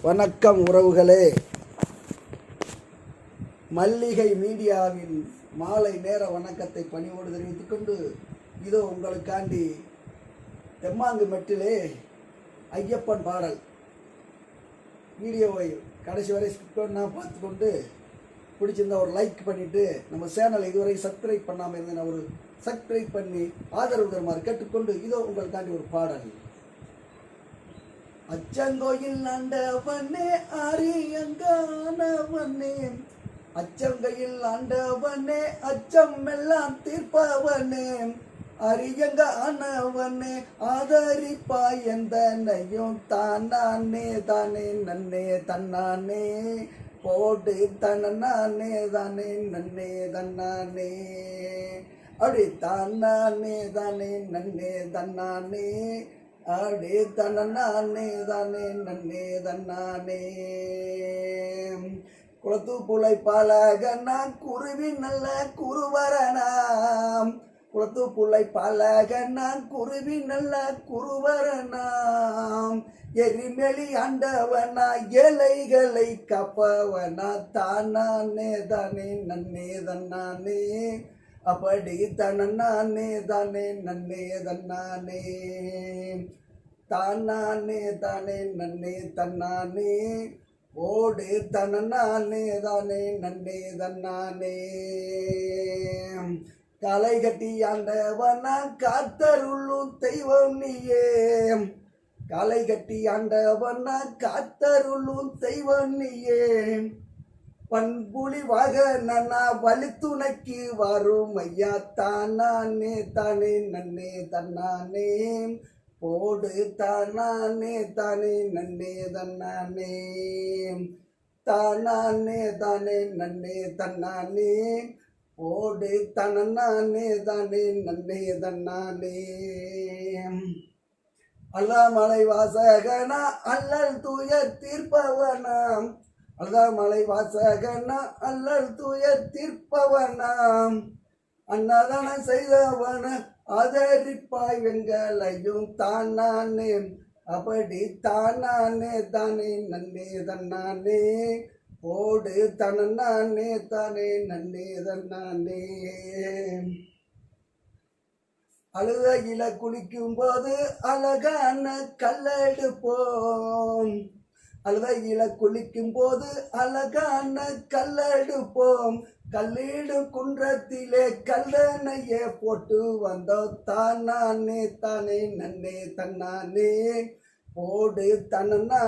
வணக்கம் உறவுகளே. மல்லிகை மீடியாவின் மாலை நேர வணக்கத்தை பணிவோடு தெரிவித்துக் கொண்டு இதோ உங்களுக்காண்டி தெம்மாங்கு மெட்டிலே ஐயப்பன் பாடல் வீடியோவை கடைசி வரை நான் பார்த்துக்கொண்டு பிடிச்சிருந்தா ஒரு லைக் பண்ணிவிட்டு நம்ம சேனலை இதுவரை சப்ஸ்கிரைப் பண்ணாமல் இருந்தேன் ஒரு சப்ஸ்கிரைப் பண்ணி ஆதரவு தருமாறு கேட்டுக்கொண்டு இதோ உங்களுக்காண்டி ஒரு பாடல். அச்சங்கோயில் ஆண்டவனே அரியங்கானவனே, அச்சங்கையில் ஆண்டவனே அச்சம் எல்லாம் தீர்ப்பவனே, அரியங்கானவனே ஆதரிப்பாய் எந்தனையும் தானே தானே நன்னே தன்னானே போடு தன்னானே தானே நன்னே தன்னானே அப்படி தானே தானே நன்னே தன்னானே அடே தன்னானே தானே நன்னே தன்னானே. குளத்து புலை பாலகனா குருவி நல்ல குருவரனாம், குளத்து புலை பாலகனா குருவி நல்ல குருவரனாம், எரிமெளி ஆண்டவனா ஏழைகளை காப்பவனா தானே தானே நன்னே தன்னானே அப்படி தன்னானே தானே நன்னே தன்னானே தானே தானே நன்னே தன்னானே ஓடு தன்னானே தானே நன்னே தன்னானே. களை கட்டி ஆண்டவனா காத்தருளும் தெய்வம் நீயே, களை கட்டி ஆண்டவனா காத்தருளும் தெய்வம் நீயே, பண்புலி வாகனா வழி துணைக்கு வரும் ஐயா தானே தானே நன்னே தன்னானே போடு தானே தானே நன்னே தன்னானே தானே தானே நன்னே தன்னானே போடு தன்னானே தானே நன்னே தன்னானே. அல்லாமலை வாசகனா அல்லல் துயர் தீர்ப்பவனாம், அல்லாமலை வாசகனா அல்லல் துயர் தீர்ப்பவனாம், அன்னதான செய்தவன ஆதரிப்பாய் வெங்களையும் தானே அப்படி தானே தானே நன்னே தன்னானே போடு தன்னானே தானே நன்னே தன்னானே. அழுதையில குளிக்கும் போது அழகான கல்லெடுப்போம், அழுதையில குளிக்கும் போது அழகான கல்லெடுப்போம், கல்லீடு குன்றத்திலே கல்லணையே போட்டு வந்தோம் தானே தானே நன்னே தன்னானே போடு தன்னானே